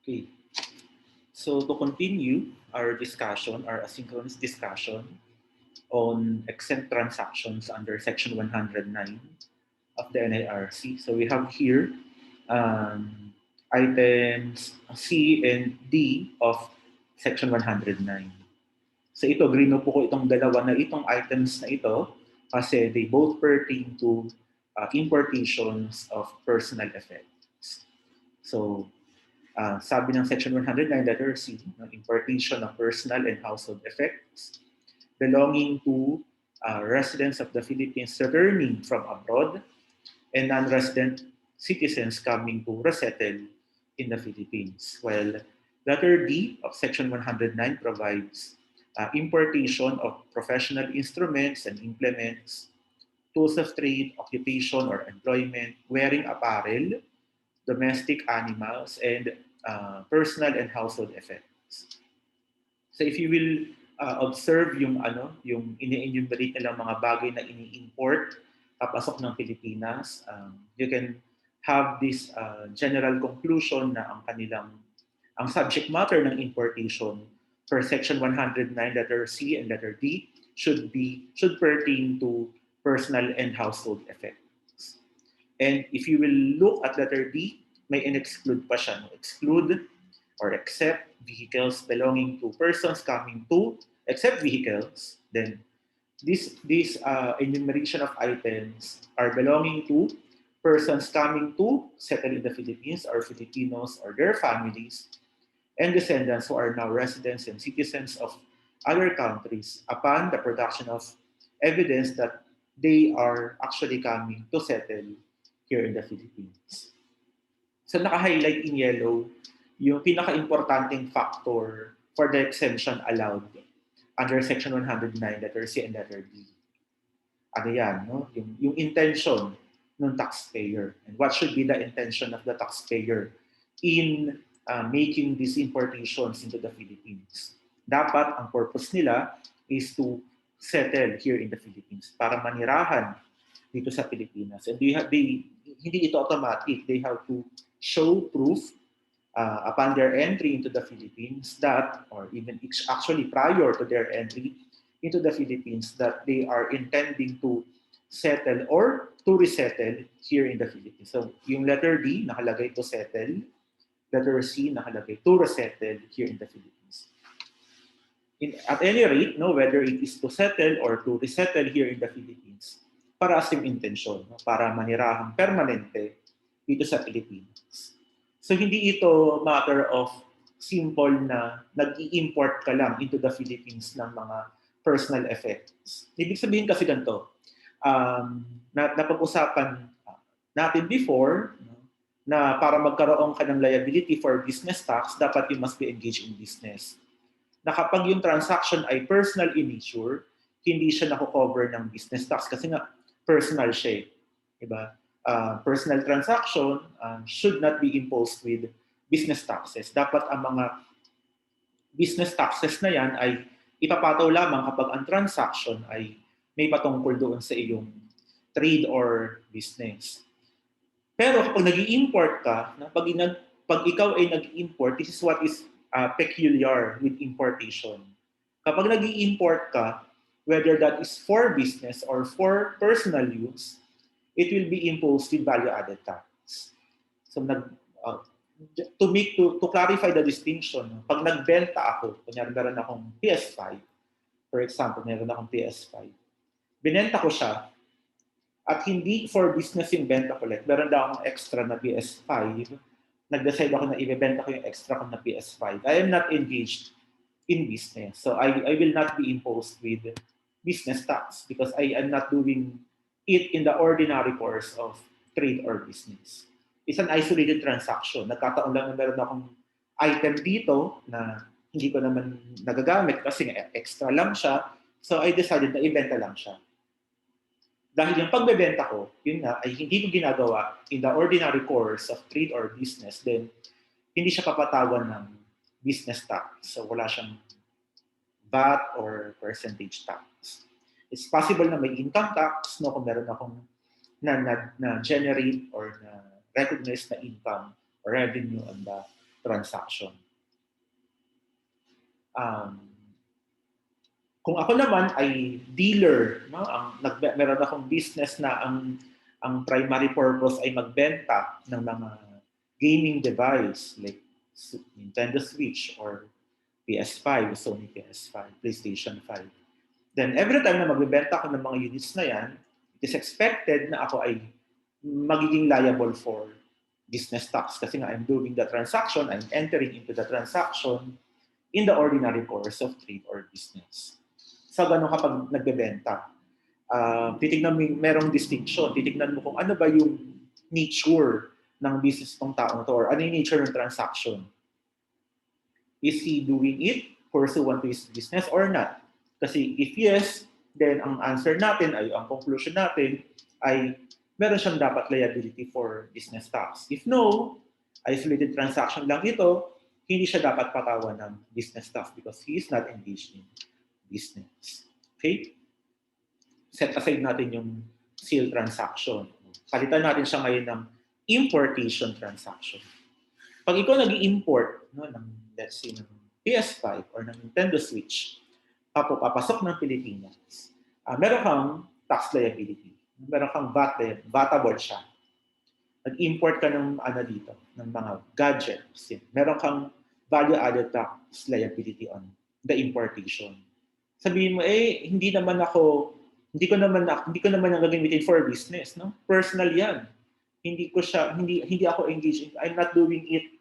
Okay, so to continue our discussion, our asynchronous discussion on exempt transactions under Section 109 of the NIRC. So we have here items C and D of Section 109. So ito, grino po ko itong dalawa na itong items na ito kasi they both pertain to importations of personal effects. So sabi ng Section 109 letter C, importation of personal and household effects belonging to residents of the Philippines returning from abroad and non-resident citizens coming to resettle in the Philippines. Well, letter D of Section 109 provides importation of professional instruments and implements, tools of trade, occupation or employment, wearing apparel, domestic animals, and personal and household effects. So if you will observe yung ini-enumerate nilang mga bagay na ini-import papasok ng Pilipinas, you can have this general conclusion na ang subject matter ng importation for Section 109 letter C and letter D should pertain to personal and household effects. And if you will look at letter D, may in-exclude pa siya. No? Exclude or except vehicles belonging to persons coming to, except vehicles, then this enumeration of items are belonging to persons coming to settle in the Philippines or Filipinos or their families and descendants who are now residents and citizens of other countries upon the production of evidence that they are actually coming to settle here in the Philippines. So naka-highlight in yellow yung pinaka-importanting factor for the exemption allowed under Section 109, letter C and letter D. Ano yan, no? Yung intention ng taxpayer. And what should be the intention of the taxpayer in making these importations into the Philippines? Dapat ang purpose nila is to settle here in the Philippines para manirahan dito sa Pilipinas. And hindi ito automatic. They have to show proof upon their entry into the Philippines that, or even actually prior to their entry into the Philippines, that they are intending to settle or to resettle here in the Philippines. So yung letter D, nakalagay to settle. Letter C, nakalagay to resettle here in the Philippines. At any rate, no, whether it is to settle or to resettle here in the Philippines, para sa intention, no, para manirahang permanente dito sa Philippines. So hindi ito matter of simple na nag-i-import ka lang into the Philippines ng mga personal effects. Ibig sabihin kasi ganito, napag-usapan natin before, no, na para magkaroon ka ng liability for business tax, dapat you must be engaged in business. Na kapag yung transaction ay personal in nature, hindi siya nako-cover ng business tax kasi nga personal siya. Diba? Personal transaction should not be imposed with business taxes. Dapat ang mga business taxes na yan ay ipapataw lamang kapag ang transaction ay may patungkol doon sa iyong trade or business. Pero kapag nag-i-import ka, pag ikaw ay nag-i-import, this is what is peculiar with importation. Kapag nag-i-import ka, whether that is for business or for personal use, it will be imposed with value-added tax. So to clarify the distinction, pag nagbenta ako, kunyari meron akong PS5, for example, meron akong PS5, binenta ko siya, at hindi for business yung benta ko, like meron daw akong extra na PS5, nag-decide ako na ibebenta ko yung extra ko na PS5. I am not engaged in business. So I will not be imposed with business tax because I am not doing it in the ordinary course of trade or business. It's an isolated transaction. Nagkataon lang na meron akong item dito na hindi ko naman nagagamit kasi extra lang siya. So I decided na ibenta lang siya. Dahil yung pagbebenta ko, yun nga, ay hindi ko ginagawa in the ordinary course of trade or business, then hindi siya papatawan ng business tax. So wala siyang VAT or percentage tax. It's possible na may income tax, no, kung meron akong na generate or na recognize na income or revenue on the transaction. Kung ako naman ay dealer, no, meron akong business na ang primary purpose ay magbenta ng mga gaming device like Nintendo Switch or PS5, Sony PS5, PlayStation 5. Then every time na magbebenta ako ng mga units na yan, it is expected na ako ay magiging liable for business tax kasi nga I'm doing the transaction, I'm entering into the transaction in the ordinary course of trade or business. Sa ganun kapag nagbebenta, titignan mo merong distinction, titignan mo kung ano ba yung nature ng business ng tao na to or ano yung nature ng transaction. Is he doing it pursuant to his business or not? Kasi if yes, then ang answer natin ay, ang conclusion natin ay meron siyang dapat liability for business tax. If no, isolated transaction lang ito, hindi siya dapat patawan ng business tax because he is not engaged in business. Okay? Set aside natin yung sale transaction. Palitan natin siya ngayon ng importation transaction. Pag ikaw nag-i-import ng, let's say, ng PS5 or ng Nintendo Switch, papasok ng Pilipinas, meron kang tax liability. Meron kang VAT, VAT-able siya. Nag-import ka ng dito, ng mga gadgets. Meron kang value-added tax liability on the importation. Sabihin mo, hindi ko naman ang gagamitin for business, no? Personal 'yan. Hindi ako engaged in, I'm not doing it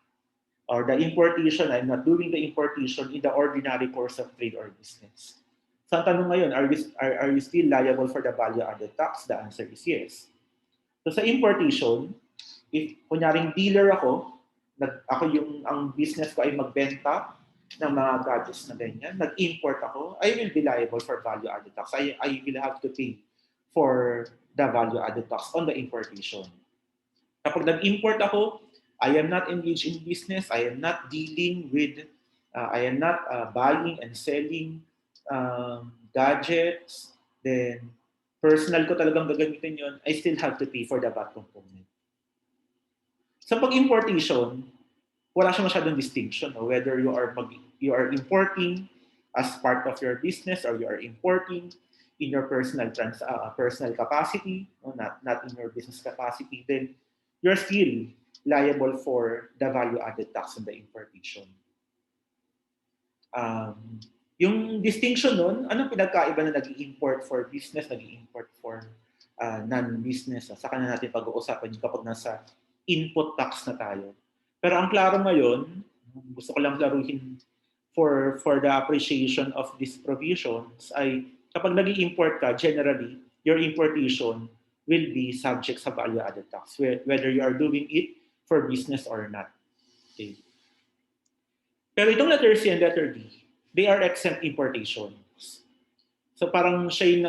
or the importation, I'm not doing the importation in the ordinary course of trade or business. So ang tanong ngayon, are you still liable for the value-added tax? The answer is yes. So sa importation, if kunyaring dealer ako ang business ko ay magbenta ng mga gadgets na ganyan, nag-import ako, I will be liable for value-added tax. I will have to pay for the value-added tax on the importation. Kapag nag-import ako, I am not engaged in business, I am not dealing with, I am not buying and selling gadgets, then personal ko talagang gagamitin yun, I still have to pay for the VAT component. Sa pag-importation, wala siya masyadong distinction, no? Whether you are importing as part of your business or you are importing in your personal capacity, no? not in your business capacity, then you're still liable for the value-added tax on the importation. Yung distinction nun, anong pinagkaiba na nag-i-import for business, nag-i-import for non-business? Saka na natin pag-uusapan yung kapag nasa input tax na tayo. Pero ang klaro ngayon, gusto ko lang laruhin for the appreciation of these provisions ay kapag nag-i-import ka, generally, your importation will be subject sa value-added tax, whether you are doing it for business or not. Okay. Pero itong letter C and letter D, they are exempt importations. So parang siya yung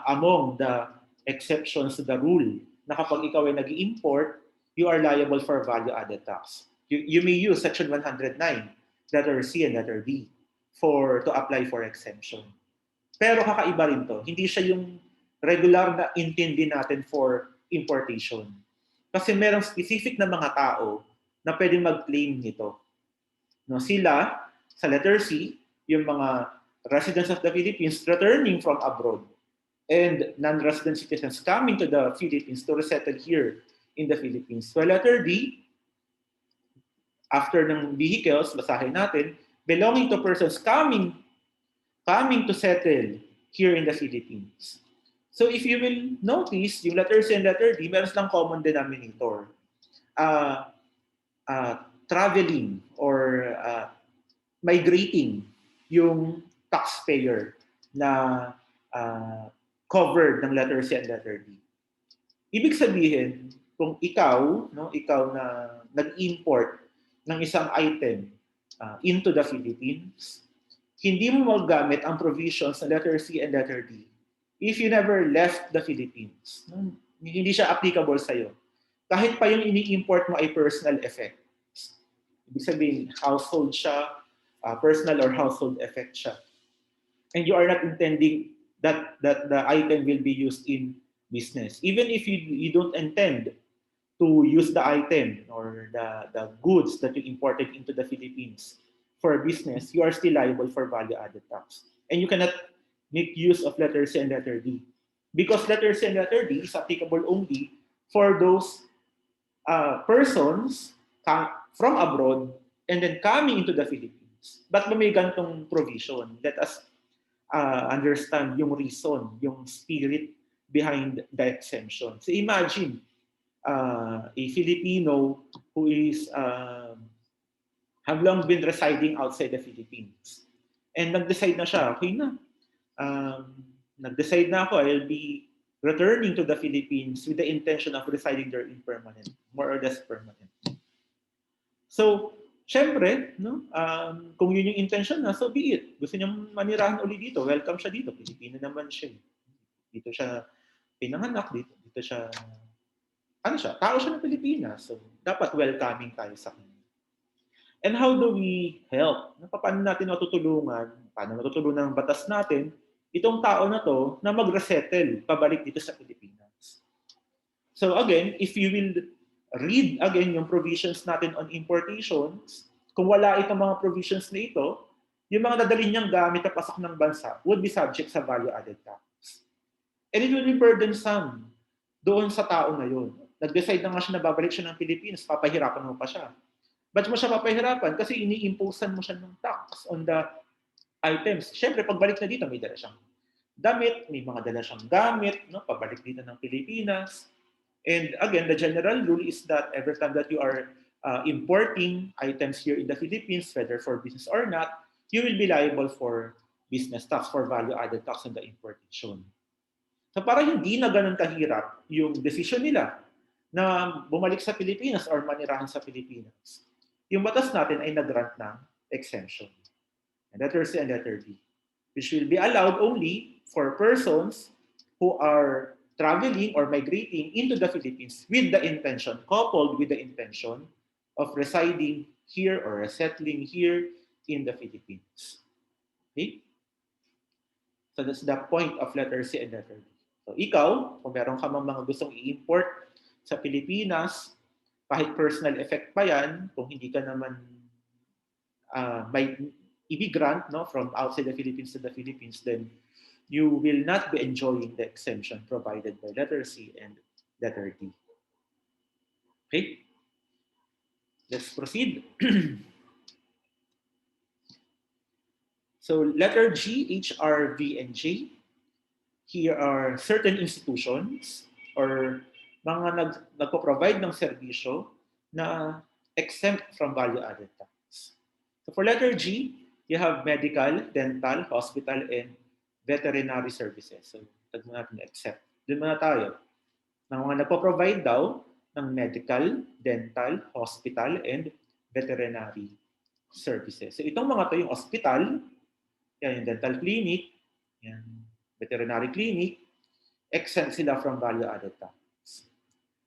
among the exceptions to the rule na kapag ikaw ay nag-i-import, you are liable for value-added tax. You may use Section 109, letter C and letter D, to apply for exemption. Pero kakaiba rin to. Hindi siya yung regular na intindi natin for importation. Kasi merong specific na mga tao na pwedeng mag-claim nito. No, sila, sa letter C, yung mga residents of the Philippines returning from abroad and non-resident citizens coming to the Philippines to resettle here in the Philippines. So letter D, after ng vehicles, basahin natin, belonging to persons coming to settle here in the Philippines. So if you will notice, yung letter C and letter D, meron silang common denominator. Traveling or migrating yung taxpayer na covered ng letter C and letter D. Ibig sabihin, kung ikaw na nag-import ng isang item into the Philippines, hindi mo magamit ang provisions ng letter C and letter D if you never left the Philippines. No? Hindi siya applicable sa'yo. Kahit pa yung ini-import mo ay personal effects. Ibig sabihin, household siya, personal or household effect siya. And you are not intending that the item will be used in business. Even if you don't intend to use the item or the goods that you imported into the Philippines for a business, you are still liable for value-added tax. And you cannot make use of letter C and letter D. Because letter C and letter D is applicable only for those persons from abroad and then coming into the Philippines. But may gantong provision. Let us understand yung reason, yung spirit behind the exemption. So imagine, a Filipino who is have long been residing outside the Philippines. And nag-decide na siya, okay na. Nag-decide na ako, I'll be returning to the Philippines with the intention of residing there in permanent, more or less permanent. So, syempre, no, kung yun yung intention na, so be it. Gusto niyang manirahan uli dito, welcome siya dito. Pilipino naman siya. Dito siya pinanganak, dito siya tao siya ng Pilipinas. So, dapat welcoming tayo sa kanya. And how do we help? Paano natin matutulungan? Paano matutulungan ng batas natin itong tao na to na mag-resettle pabalik dito sa Pilipinas? So again, if you will read again yung provisions natin on importations, kung wala itong mga provisions na ito, yung mga dadalhin niyang gamit na pasok ng bansa would be subject sa value-added tax. And it will be burdensome doon sa tao ngayon. Nag-decide na nga siya na babalik siya ng Pilipinas, papahirapan mo pa siya. Ba't mo siya papahirapan? Kasi ini-imposean mo siya ng tax on the items. Siyempre, pagbalik na dito, may dala siyang damit, may mga dala siyang gamit, no? Pabalik dito ng Pilipinas. And again, the general rule is that every time that you are importing items here in the Philippines, whether for business or not, you will be liable for business tax, for value-added tax on the importation. So para hindi na ganun kahirap yung decision nila na bumalik sa Pilipinas or manirahan sa Pilipinas, yung batas natin ay nag-grant ng exemption. And letter C and letter D, which will be allowed only for persons who are traveling or migrating into the Philippines with the intention, coupled with the intention of residing here or resettling here in the Philippines. Okay? So that's the point of letter C and letter D. So ikaw, kung meron ka mga gustong i-import sa Pilipinas, kahit personal effect pa yan, kung hindi ka naman may immigrant, no, from outside the Philippines to the Philippines, then you will not be enjoying the exemption provided by letter C and letter D. Okay? Let's proceed. So letter G, H, R, V, and J. Here are certain institutions or mga nagpo-provide ng serbisyo na exempt from value-added tax. So for letter G, you have medical, dental, hospital, and veterinary services. So tagmo natin exempt. Doon muna tayo. Ng mga nagpo-provide daw ng medical, dental, hospital, and veterinary services. So itong mga to yung hospital, yan yung dental clinic, yan veterinary clinic, exempt sila from value-added tax.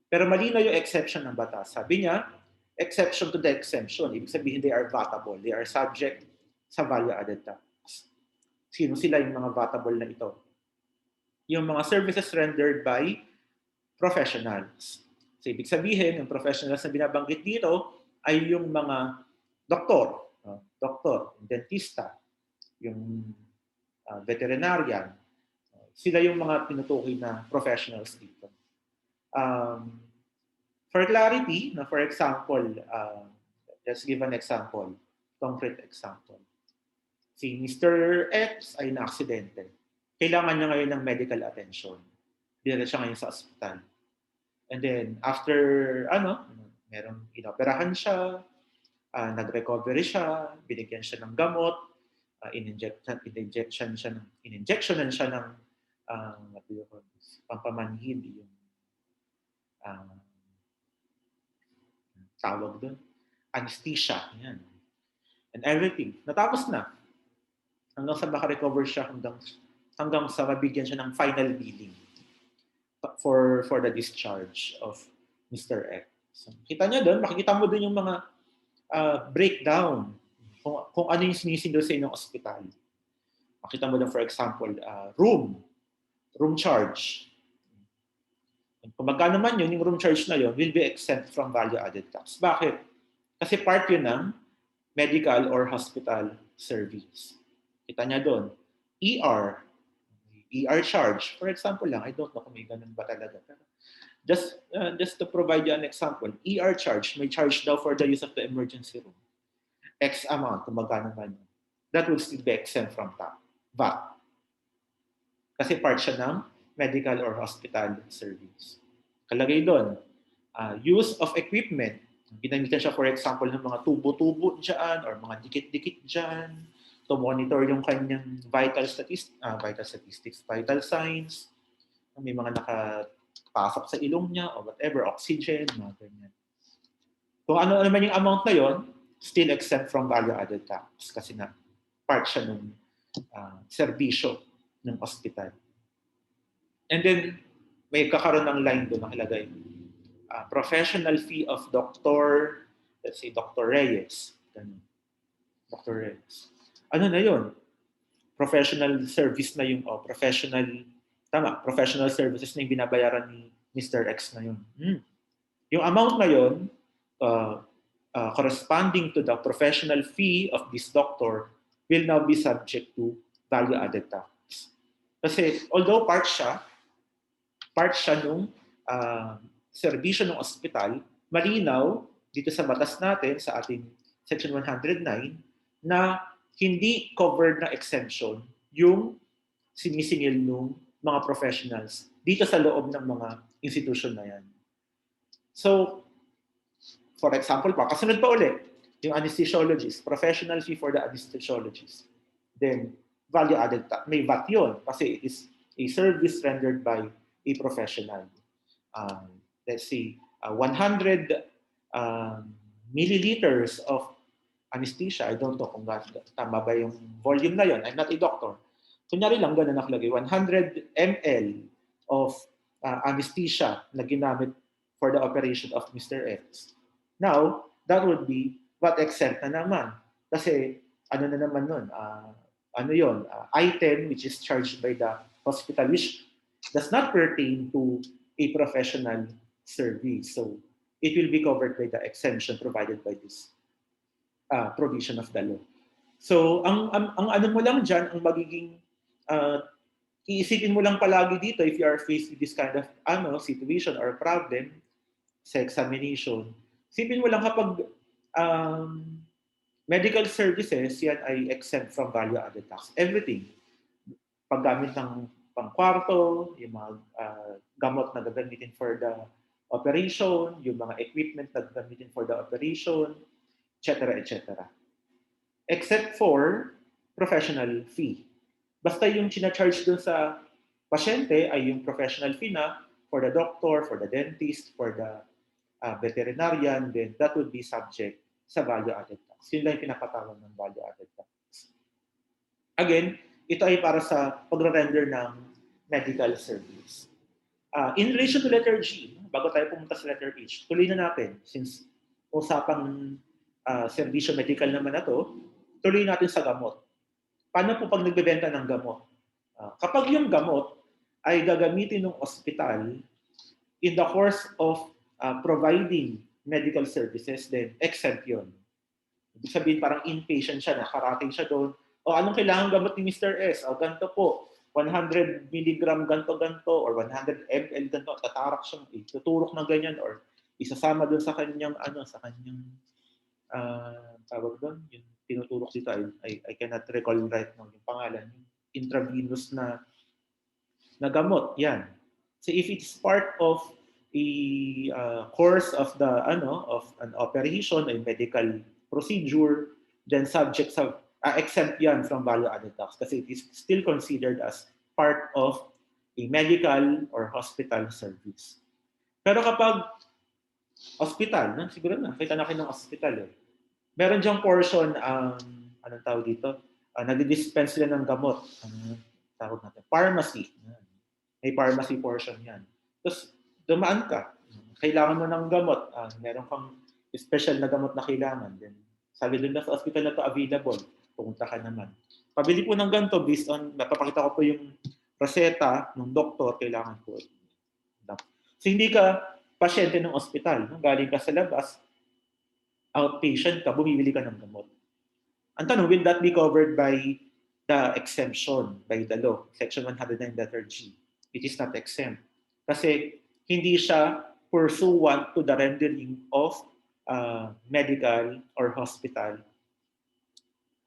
Pero malinaw yung exception ng batas. Sabi niya, exception to the exemption. Ibig sabihin, they are vatable. They are subject sa value-added tax. Sino sila yung mga vatable na ito? Yung mga services rendered by professionals. So, ibig sabihin, yung professionals na binabanggit dito ay yung mga doktor, dentista, yung veterinarian. Sila yung mga tinutukoy na professionals dito. For clarity, for example, let's give an example, concrete example. Si Mr. X ay na-aksidente. Kailangan niya ngayon ng medical attention. Dinala siya ngayon sa ospital. And then, after, merong inoperahan siya, nag-recovery siya, binigyan siya ng gamot, in-injectionan siya ng pampamanhid, yung tawag doon, anesthesia, yan. And everything. Natapos na. Hanggang sa makarecover siya, hanggang sa mabigyan siya ng final billing for the discharge of Mr. X. So, kita niya doon, makikita mo doon yung mga breakdown kung ano yung sinisingil sa inyong ospital. Makita mo doon, for example, room charge. Kung magkano man yun, yung room charge na yun will be exempt from value-added tax. Bakit? Kasi part yun ng medical or hospital service. Kita niya doon. ER, ER charge. For example lang, I don't know kung may ganun ba talaga. Pero just to provide you an example, ER charge, may charge daw for the use of the emergency room. X amount, kung magkano man yun. That will still be exempt from VAT. Kasi part siya ng medical or hospital service. Kalagay doon, use of equipment. Ginamitan siya, for example, ng mga tubo-tubo dyan or mga dikit-dikit dyan to monitor yung kanyang vital statistics, vital signs. May mga nakapasok sa ilong niya or whatever, oxygen, mga ganyan. Kung ano naman yung amount na yon, still exempt from value-added tax kasi na part siya ng serbisyo ng hospital. And then, may kakaroon ng line doon nakalagay. Professional fee of Dr. Let's say, Dr. Reyes. Dr. Reyes. Ano na yun? Professional service na yung, professional services na yung binabayaran ni Mr. X na yun. Yung amount na yun, corresponding to the professional fee of this doctor will now be subject to value-added tax. Kasi although part siya nung serbisyo ng ospital, malinaw dito sa batas natin sa ating Section 109 na hindi covered na exemption yung sinisingil ng mga professionals dito sa loob ng mga institution na yan. So, for example kasunod pa ulit, yung anesthesiologist, professional fee for the anesthesiologist. Then, value-added tax. May VAT yun kasi it is a service rendered by a professional. Let's see, 100 milliliters of anesthesia. I don't know kung tama ba yung volume na yun. I'm not a doctor. Kunyari lang ganun nakalagay, 100 ml of anesthesia na ginamit for the operation of Mr. X. Now, that would be VAT exempt na naman. Kasi ano na naman nun? Item which is charged by the hospital which does not pertain to a professional service. So, it will be covered by the exemption provided by this provision of the law. So, ang ano mo lang dyan, ang magiging iisipin mo lang palagi dito if you are faced with this kind of situation or problem sa examination. Isipin mo lang kapag medical services, yan ay exempt from value-added tax. Everything. Paggamit ng pangkwarto, yung mga gamot na gagamitin for the operation, yung mga equipment na gagamitin for the operation, etc., etc. Except for professional fee. Basta yung charge dun sa pasyente ay yung professional fee na for the doctor, for the dentist, for the veterinarian, then that would be subject sa value-added tax. Yun lang yung pinapatawag ng value-added tax. Again, ito ay para sa pagre-render ng medical service. In relation to letter G, bago tayo pumunta sa letter H, tuloy na natin since usapang serbisyo medical naman na to, tuloy natin sa gamot. Paano po pag nagbebenta ng gamot? Kapag yung gamot ay gagamitin ng ospital in the course of providing medical services, then exempt yun. Ibig sabihin parang inpatient siya, nakarating siya doon. Anong kailangan gamot ni Mr. S? Ganito po, 100 mg ganto-ganto or 100 ml ganto, tatarak siyang ituturok na ganyan or isasama doon sa kanyang tawag doon, yung tinuturok dito, I cannot recall right now yung pangalan, yung intravenous na gamot, yan. So if it's part of a course of of an operation, a medical procedure, then subject sa exempt yan from value-added tax kasi it is still considered as part of a medical or hospital service. Pero kapag hospital, siguro nakita na kayo ng hospital meron diyang portion, anong tawag dito? Nag-dispense sila ng gamot. Tawag natin, pharmacy. May pharmacy portion yan. Tapos, dumaan ka. Kailangan mo ng gamot. Meron kang special na gamot na kailangan. Then, sabi doon na sa hospital na to available. Pumunta ka naman. Pabili po ng ganito based on, napapakita ko po yung reseta ng doktor, kailangan po. So hindi ka pasyente ng ospital, no? Galing ka sa labas, outpatient ka, bumibili ka ng gamot. Ang tanong, will that be covered by the exemption by the law, Section 109 letter G? It is not exempt. Kasi hindi siya pursuant to the rendering of medical or hospital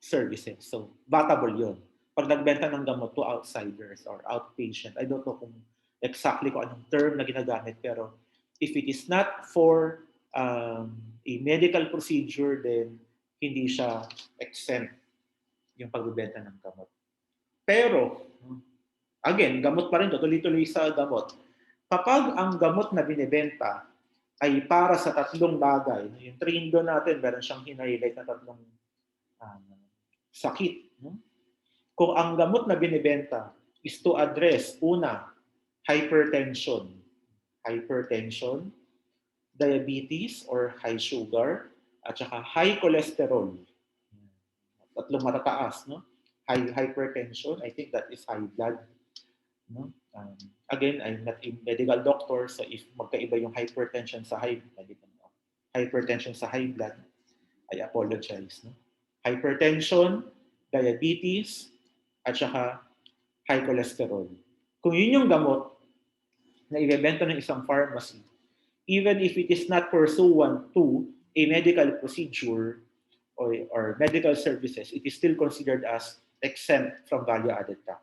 services. So, vatable yun. Pag nagbenta ng gamot to outsiders or outpatient, I don't know kung exactly kung anong term na ginagamit, pero if it is not for a medical procedure, then hindi siya exempt yung pagbebenta ng gamot. Pero, again, gamot pa rin to, tuloy-tuloy sa gamot. Kapag ang gamot na binibenta ay para sa tatlong bagay, yung trindo natin, meron siyang hinighlight na tatlong sakit. Kung ang gamot na binibenta is to address, una, hypertension, diabetes or high sugar, at saka high cholesterol. Tatlong matataas, no? Hypertension, I think that is high blood. No? Again, I'm not a medical doctor, so if magkaiba yung hypertension sa high blood, I apologize. No? Hypertension, diabetes, at saka high cholesterol. Kung yun yung gamot na ibebenta ng isang pharmacy, even if it is not pursuant to a medical procedure or medical services, it is still considered as exempt from value-added tax.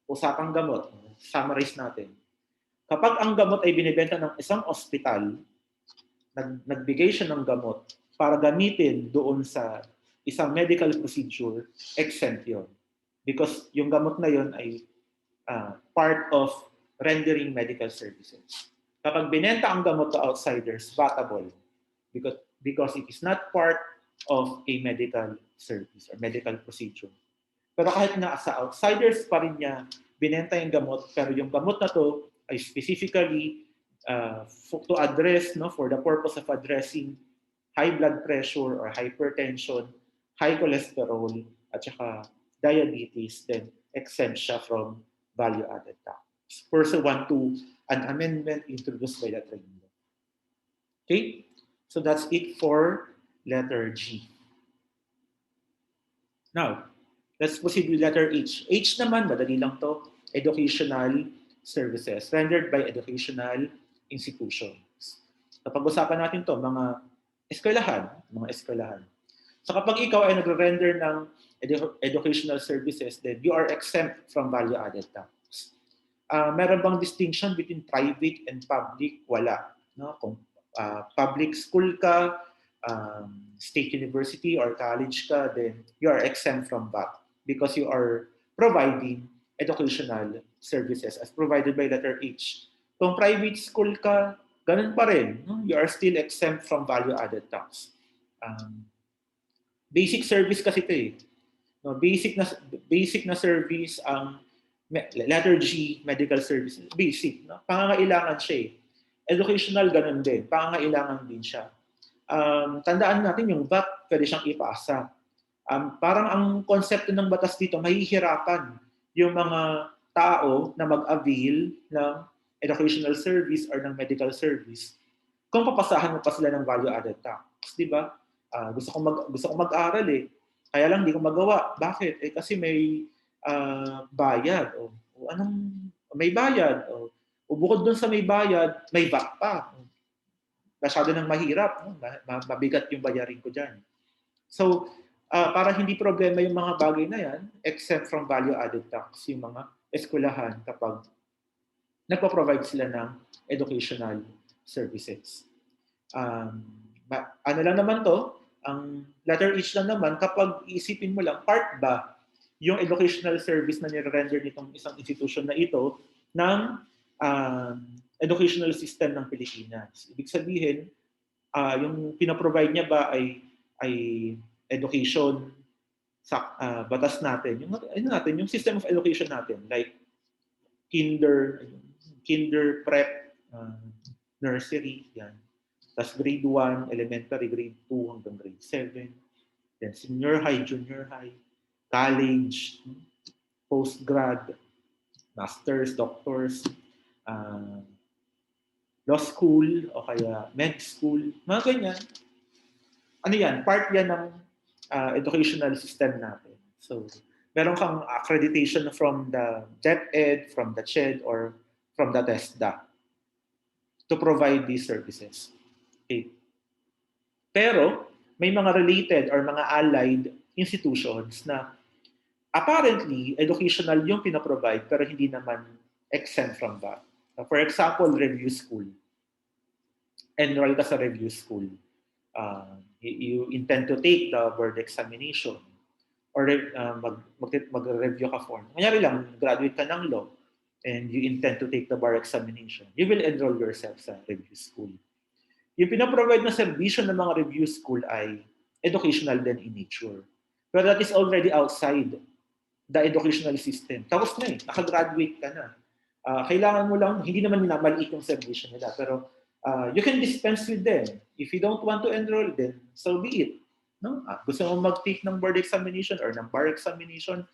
Usapang gamot, summarize natin. Kapag ang gamot ay binibenta ng isang ospital, nagbigay siya ng gamot para gamitin doon sa isang medical procedure, exempt yun. Because yung gamot na yun ay part of rendering medical services. Kapag binenta ang gamot to outsiders, vatable. Because it is not part of a medical service or medical procedure. Pero kahit na sa outsiders pa rin niya binenta yung gamot, pero yung gamot na to ay specifically to address, no, for the purpose of addressing high blood pressure or hypertension, high cholesterol, at saka diabetes, then exempt siya from value-added tax. Pursuant to an amendment introduced by the Tribunal. Okay? So that's it for letter G. Now, let's proceed with letter H. H naman, madali lang to, educational services rendered by educational institutions. Kapag usapan natin to, mga eskwelahan. So kapag ikaw ay nagre-render ng educational services, then you are exempt from value-added tax. Meron bang distinction between private and public? Wala. No? Kung public school ka, state university or college ka, then you are exempt from VAT because you are providing educational services as provided by letter H. Kung private school ka, ganun pa rin. No? You are still exempt from value-added tax. Basic service kasi ito eh. No, basic na service ang letter G, medical services. Basic. No? Pangangailangan siya eh. Educational, ganun din. Pangangailangan din siya. Tandaan natin yung VAT, pwede siyang ipasa. Parang ang konsepto ng batas dito, mahihirapan yung mga tao na mag-avail ng educational service or ng medical service kung papasahan mo pa sila ng value-added tax. Di ba? Gusto ko mag-aral eh. Kaya lang di ko magawa. Bakit? Eh kasi may bayad. O anong may bayad? O bukod dun sa may bayad, may VAT pa. Masyado nang mahirap. No? Mabigat yung bayarin ko dyan. So, para hindi problema yung mga bagay na yan, except from value-added tax, yung mga eskwelahan kapag nagpo-provide sila ng educational services. Ano lang naman to, ang letter H lang naman, kapag iisipin mo lang, part ba yung educational service na nire-render nitong isang institution na ito ng educational system ng Pilipinas. Ibig sabihin, yung pinaprovide niya ba ay education sa batas natin, yung system of education natin, like kinder, prep, nursery, yan. Tapos grade 1, elementary, grade 2 hanggang grade 7. Then senior high, junior high, college, postgrad, masters, doctors, law school o kaya med school, mga ganyan. Ano yan? Part yan ng educational system natin. So, meron kang accreditation from the DepEd, from the CHED, or from the TESDA to provide these services. Okay. Pero, may mga related or mga allied institutions na apparently, educational yung pinaprovide pero hindi naman exempt from that. For example, review school. Enroll ka sa review school. You intend to take the board examination or mag-review ka for. Kanyari lang, graduate ka ng law and you intend to take the bar examination. You will enroll yourself sa review school. Yung pinaprovide na serbisyo ng mga review school ay educational din in nature. But that is already outside the educational system. Tapos na eh, nakagraduate ka na. Kailangan mo lang, hindi naman minamaliit yung serbisyo nila, pero you can dispense with them. If you don't want to enroll, then so be it. No? Gusto mo mag-take ng board examination or ng bar examination,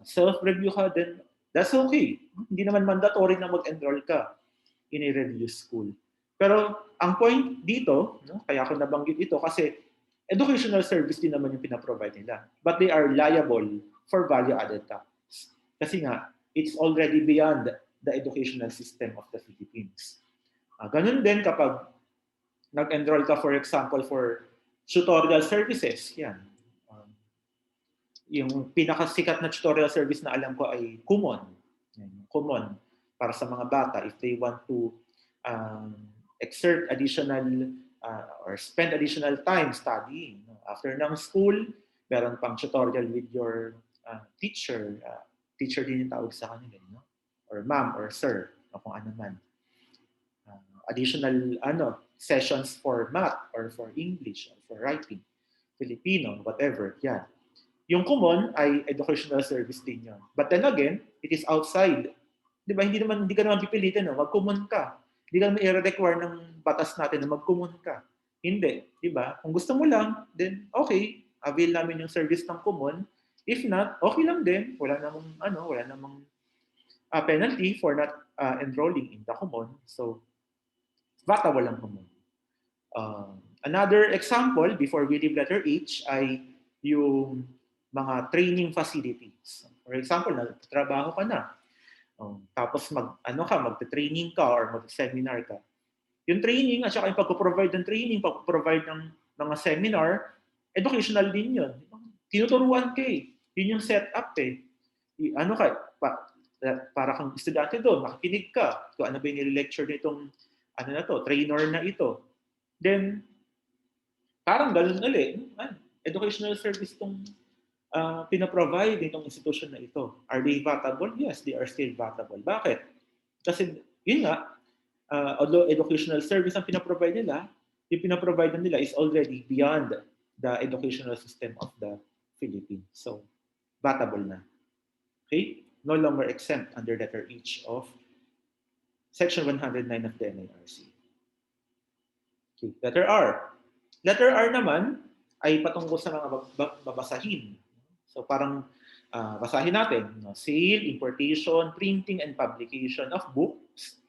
self-review ka, then that's okay. Hindi naman mandatory na mag-enroll ka in a review school. Pero ang point dito, no, kaya ako nabanggit ito kasi educational service din naman yung pinaprovide nila. But they are liable for value-added tax. Kasi nga, it's already beyond the educational system of the Philippines. Ganun din kapag nag-enroll ka, for example, for tutorial services. Yan. Yung pinakasikat na tutorial service na alam ko ay Kumon. Kumon para sa mga bata if they want to exert additional or spend additional time studying. After ng school, meron pang tutorial with your teacher. Teacher din yung tawag sa kanila, no? Or ma'am or sir, o kung ano man. Additional sessions for math or for English or for writing, Filipino, whatever. Yan. Yung Kumon ay educational service din yun. But then again, it is outside. Di ba? Hindi ka naman pipilitin, no? Mag-Kumon ka. Hindi ka naman i-require ng batas natin na mag-Kumon ka. Hindi. Di ba? Kung gusto mo lang, then okay, avail namin yung service ng Kumon. If not, okay lang din. Wala namang penalty for not enrolling in the Kumon. So, VAT walang Kumon. Another example, before we leave letter H, ay yung mga training facilities. For example, nagtatrabaho ka na. Tapos magte-training ka or mag-seminar ka. Yung training at saka yung pag-provide ng training, pag-provide ng mga seminar, educational din yun. Tinuturuan ka eh. Yun yung setup eh. Para kang estudyante doon, makikinig ka. Kung ano ba yung nire-lecture nitong trainer na ito. Then, parang ganun ulit. Educational service itong pinaprovide nitong institution na ito. Are they vatable? Yes, they are still vatable. Bakit? Kasi, yun nga, although educational service ang pinaprovide nila, yung pinaprovide nila is already beyond the educational system of the Philippines. So, vatable na. Okay? No longer exempt under letter H of Section 109 of the NARC. Okay. Letter R. Letter R naman ay patungkol sa mga babasahin. So parang basahin natin. Sale, importation, printing, and publication of books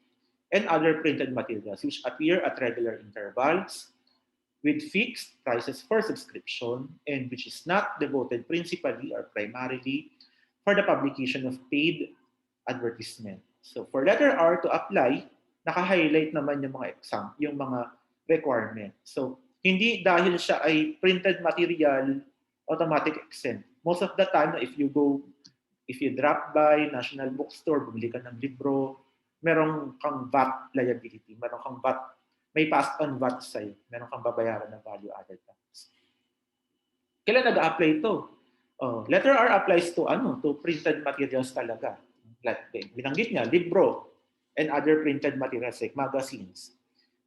and other printed materials which appear at regular intervals with fixed prices for subscription and which is not devoted principally or primarily for the publication of paid advertisement. So for letter R to apply, naka-highlight naman yung mga requirement. So hindi dahil siya ay printed material, automatic exempt. Most of the time, if you drop by National Bookstore, bumili ka ng libro, meron kang VAT liability, meron kang VAT, may passed on VAT sa'yo, meron kang babayaran ng value-added tax. Kailan nag-a-apply ito? Letter R applies to printed materials talaga. Like, binanggit niya, libro and other printed materials like magazines,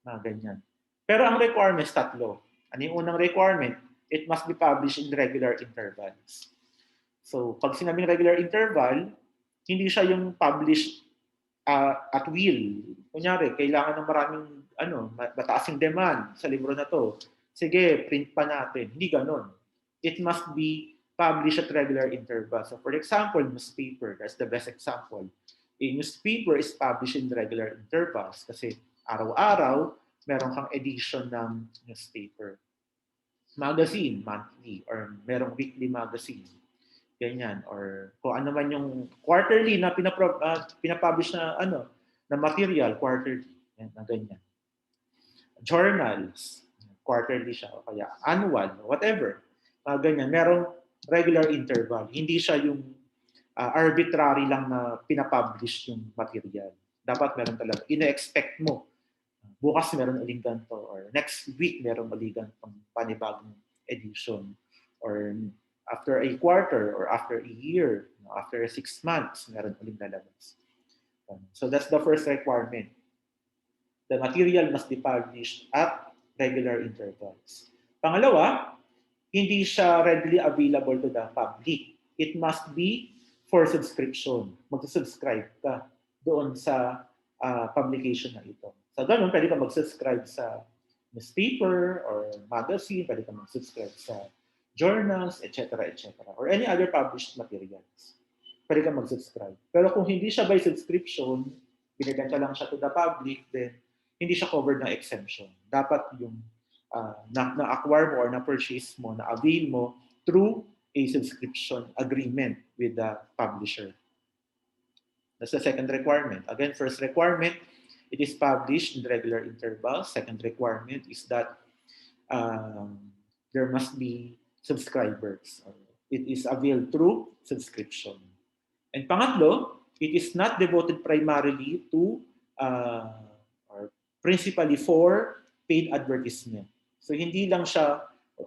mga ganyan. Pero ang requirements, tatlo. Ano yung unang requirement? It must be published in regular intervals. So, pag sinabing regular interval, hindi siya yung published at will. Kunyari, kailangan ng maraming mataasing demand sa libro na to. Sige, print pa natin. Hindi ganun. It must be published at regular intervals. So, for example, newspaper, that's the best example. A newspaper is published in regular intervals kasi araw-araw, meron kang edition ng newspaper. Magazine, monthly, or merong weekly magazine. Ganyan. Or kung ano man yung quarterly na pinapublish na na material, quarterly. Yan, na ganyan. Journals, quarterly siya, o kaya annual, whatever. Ganyan. Merong regular interval. Hindi siya yung arbitrary lang na pinapublish yung material. Dapat meron talaga. Ina-expect mo. Bukas meron uling ganito. Or next week meron uling ganitong panibagong edition. Or after a quarter or after a year, after 6 months, meron uling lalabas. So that's the first requirement. The material must be published at regular intervals. Pangalawa, hindi siya readily available to the public. It must be for subscription. Mag-subscribe ka doon sa publication na ito. So ganun, pwede ka mag-subscribe sa newspaper or magazine, pwede ka mag-subscribe sa journals, etc., etc., or any other published materials. Pwede ka mag-subscribe. Pero kung hindi siya by subscription, binibenta lang siya to the public, then hindi siya covered ng exemption. Dapat yung na-acquire mo or na-purchase mo, na-avail mo through a subscription agreement with the publisher. That's the second requirement. Again, first requirement, it is published in regular intervals. Second requirement is that there must be subscribers. It is availed through subscription. And pangatlo, it is not devoted primarily to or principally for paid advertisement. So hindi lang siya,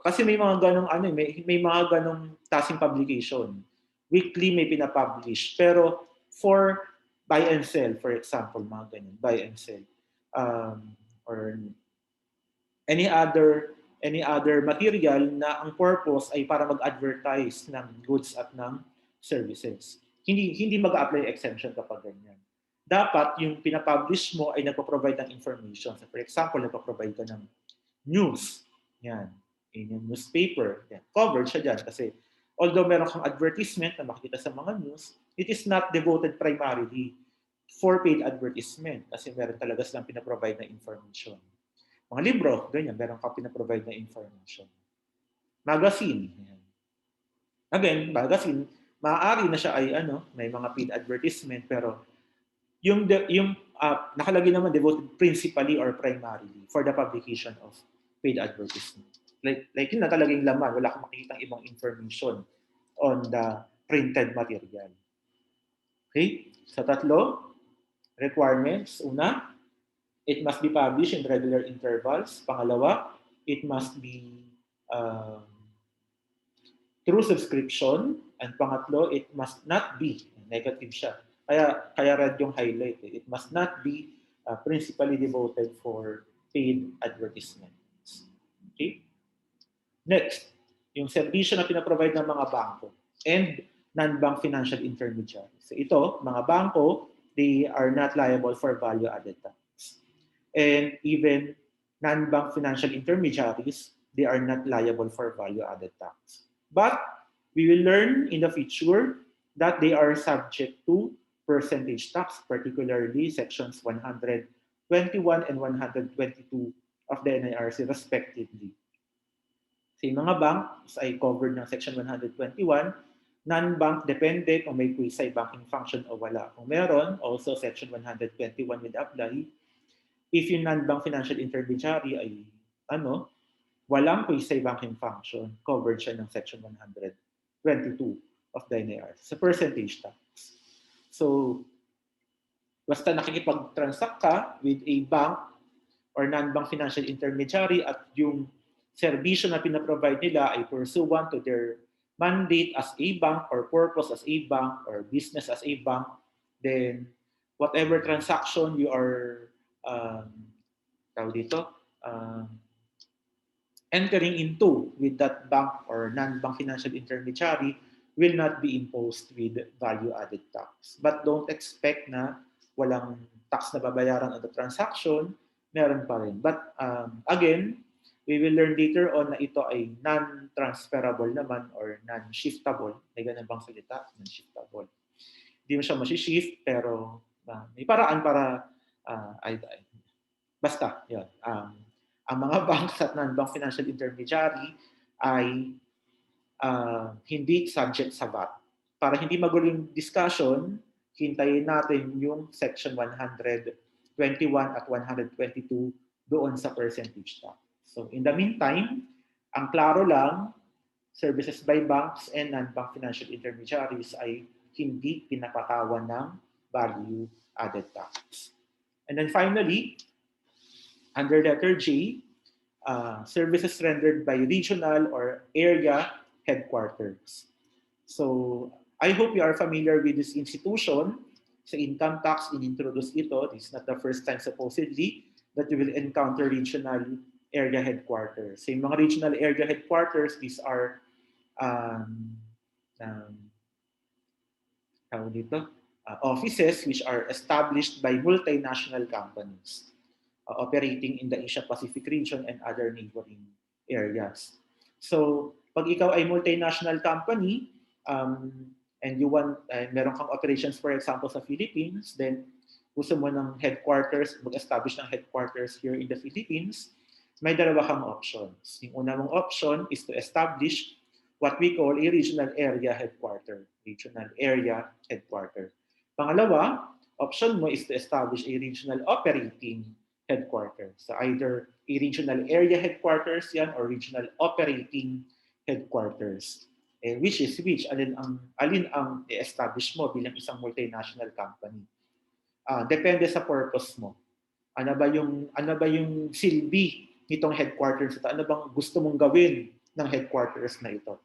kasi may mga ganong may mga ganong tasing publication. Weekly may pinapublish, pero for buy and sell, for example, mga ganyan, buy and sell, or any other material na ang purpose ay para mag-advertise ng goods at ng services. Hindi mag-apply exemption kapag ganyan. Dapat yung pinapublish mo ay nagpo-provide ng information. So for example, nagpo-provide ka ng news. Yan. Yung newspaper. Yan. Covered siya dyan kasi although meron kang advertisement na makikita sa mga news, it is not devoted primarily for paid advertisement kasi meron talaga silang pinaprovide na information. Mga libro, ganyan, meron kang pinaprovide na information. Magazine. Yan. Again, magazine, maaari na siya ay may mga paid advertisement pero yung nakalagay naman devoted principally or primarily for the publication of paid advertisement. Like yun nakalagay yung laman, wala kang makikitang ibang information on the printed material. Okay? Sa tatlo, requirements. Una, it must be published in regular intervals. Pangalawa, it must be through subscription. And pangatlo, it must not be, negative siya. Kaya red yung highlight. It must not be principally devoted for paid advertisements. Okay? Next, yung serbisyo na pinaprovide ng mga bangko and non-bank financial intermediaries. So ito, mga bangko, they are not liable for value-added tax. And even non-bank financial intermediaries, they are not liable for value-added tax. But we will learn in the future that they are subject to percentage tax, particularly sections 121 and 122 of the NIRC respectively. Sa mga banks ay covered ng section 121, non-bank depende kung may quasi-banking function o wala. Kung meron, also section 121 will apply. If yung non-bank financial intermediary ay walang quasi-banking function, covered siya ng section 122 of the NIRC sa percentage tax. So, basta nakikipag-transact ka with a bank or non-bank financial intermediary at yung serbisyo na pinaprovide nila ay pursuant to their mandate as a bank or purpose as a bank or business as a bank, then whatever transaction you are entering into with that bank or non-bank financial intermediary will not be imposed with value-added tax. But don't expect na walang tax na babayaran on the transaction, meron pa rin. But again, we will learn later on na ito ay non-transferable naman or non-shiftable. May ganun bang salita? Non-shiftable. Hindi mo siya masishift pero may paraan para Basta, yun. Ang mga banks at non-bank financial intermediary ay hindi subject sa VAT. Para hindi magulo yung discussion, hintayin natin yung Section 121 at 122 doon sa percentage tax. So in the meantime, ang klaro lang, services by banks and non-bank financial intermediaries ay hindi pinapatawan ng value added tax. And then finally, under letter J, services rendered by regional or area headquarters. So I hope you are familiar with this institution. Sa income tax, in-introduce ito. This is not the first time supposedly that you will encounter regional area headquarters. So yung mga regional area headquarters, these are um, um, offices which are established by multinational companies operating in the Asia-Pacific region and other neighboring areas. So, pag ikaw ay multinational company and you want, meron kang operations for example sa Philippines, then gusto mo ng headquarters, mag-establish ng headquarters here in the Philippines, may dalawa kang options. Yung una mong option is to establish what we call a regional area headquarter. Regional area headquarter. Pangalawa, option mo is to establish a regional operating headquarters. So either a regional area headquarters yan or regional operating headquarters. Which is which? Alin ang i-establish mo bilang isang multinational company? Depende sa purpose mo. Ano ba yung silbi nitong headquarters ito? Ano bang gusto mong gawin ng headquarters na ito?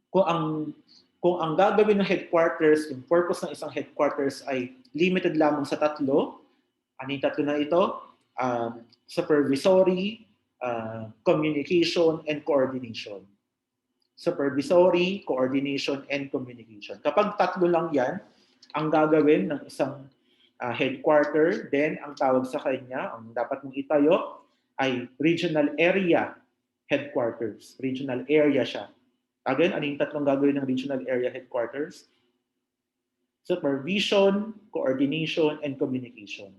Kung ang gagawin ng headquarters, yung purpose ng isang headquarters ay limited lamang sa tatlo, ano yung tatlo na ito? Supervisory, communication, and coordination. Supervisory, coordination, and communication. Kapag tatlo lang yan, ang gagawin ng isang headquarter, then ang tawag sa kanya, ang dapat mong itayo, ay regional area headquarters. Regional area siya. Again, ano yung tatlong gagawin ng regional area headquarters? Supervision, coordination, and communication.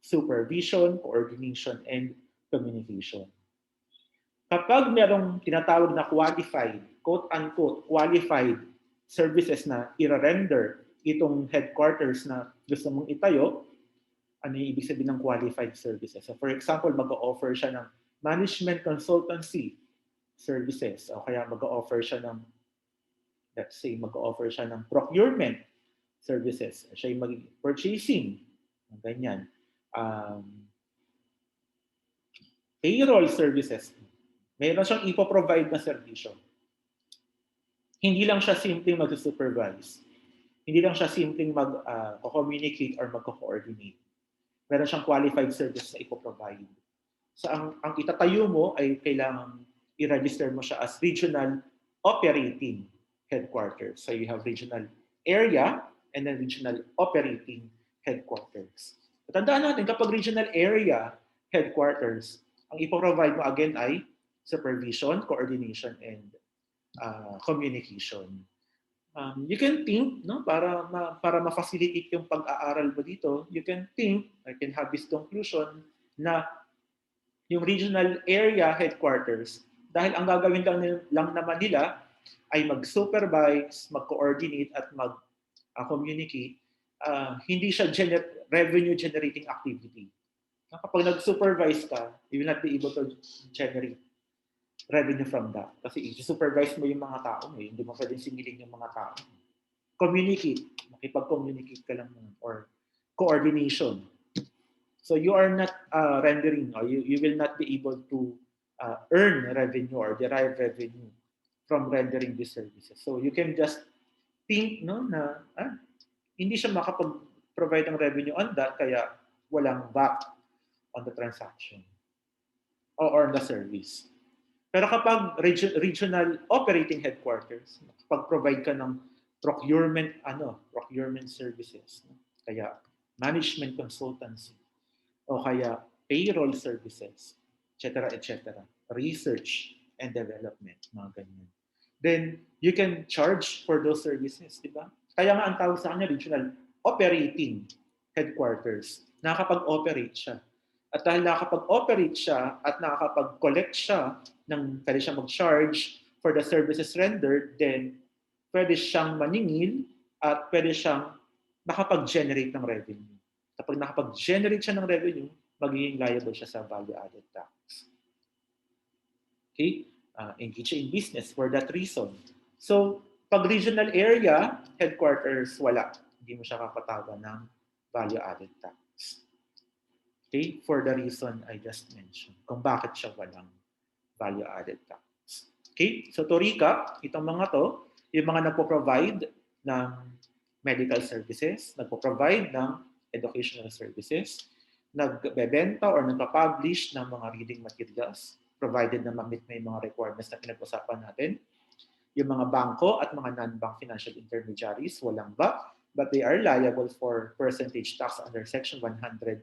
Supervision, coordination, and communication. Kapag merong tinatawag na qualified, quote-unquote, qualified services na i-render itong headquarters na gusto mong itayo, ano yung ibig sabihin ng qualified services? So for example, mag-o-offer siya ng management consultancy services o kaya mag-o-offer siya ng, let's say, mag-o-offer siya ng procurement services. Siya yung purchasing, ganyan. Payroll services. Mayroon siyang ipoprovide na servisyo. Hindi lang siya simpleng mag-supervise. Hindi lang siya simpleng mag-communicate or mag-coordinate. Meron siyang qualified service na ipoprovide. So ang itatayo mo ay kailangan i-register mo siya as regional operating headquarters. So you have regional area and then regional operating headquarters. Tandaan natin, kapag regional area headquarters, ang ipoprovide mo again ay supervision, coordination, and communication. You can think, no, para ma-facilitate yung pag-aaral mo dito, you can think, I can have this conclusion na yung regional area headquarters, dahil ang gagawin lang naman nila ay mag-supervise, mag-coordinate, at mag-communicate, hindi siya revenue generating activity. Kapag nag-supervise ka, you will not be able to generate revenue from that. Kasi i-supervise mo yung mga tao mo, hindi mo pwedeng singilin yung mga tao. Communicate. Makipag-communicate ka lang or coordination. So you are not rendering, or you will not be able to earn revenue or derive revenue from rendering these services. So you can just think, no, na hindi siya makapag-provide ng revenue on that, kaya walang VAT on the transaction or on the service. Pero kapag regional operating headquarters, pag-provide ka ng procurement services, no? Kaya management consultancy, o kaya payroll services, etc., research and development, mga ganyan. Then you can charge for those services, di ba? Kaya nga ang tawag sa kanya regional operating headquarters, nakakapag-operate siya. At dahil nakakapag-operate siya at nakakapag-collect siya pwede siyang mag-charge for the services rendered, then pwede siyang maningil at pwede siyang makapag-generate ng revenue. Kapag nakapag-generate siya ng revenue, magiging liable siya sa value-added tax. Okay? Engage in business for that reason. So, pag regional area, headquarters, wala. Hindi mo siya kakatawa ng value-added tax. Okay? For the reason I just mentioned. Kung bakit siya walang value-added tax. Okay? So, to recap, itong mga to, yung mga nagpo-provide ng medical services, nagpo-provide ng educational services, nagbebenta or nagpa-publish ng mga reading materials, provided na ma-meet may mga requirements na pinag-usapan natin. Yung mga bangko at mga non-bank financial intermediaries, walang VAT, but they are liable for percentage tax under Section 121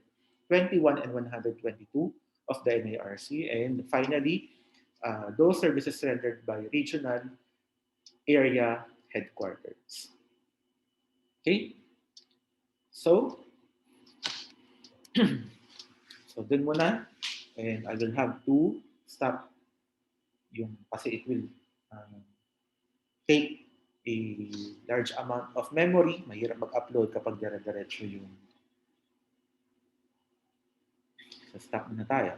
and 122 of the NARC. And finally, those services rendered by regional area headquarters. Okay? So, dun muna. And I will have to stop kasi it will take a large amount of memory. Mahirap mag-upload kapag dire-diretso yung. So, stop muna tayo.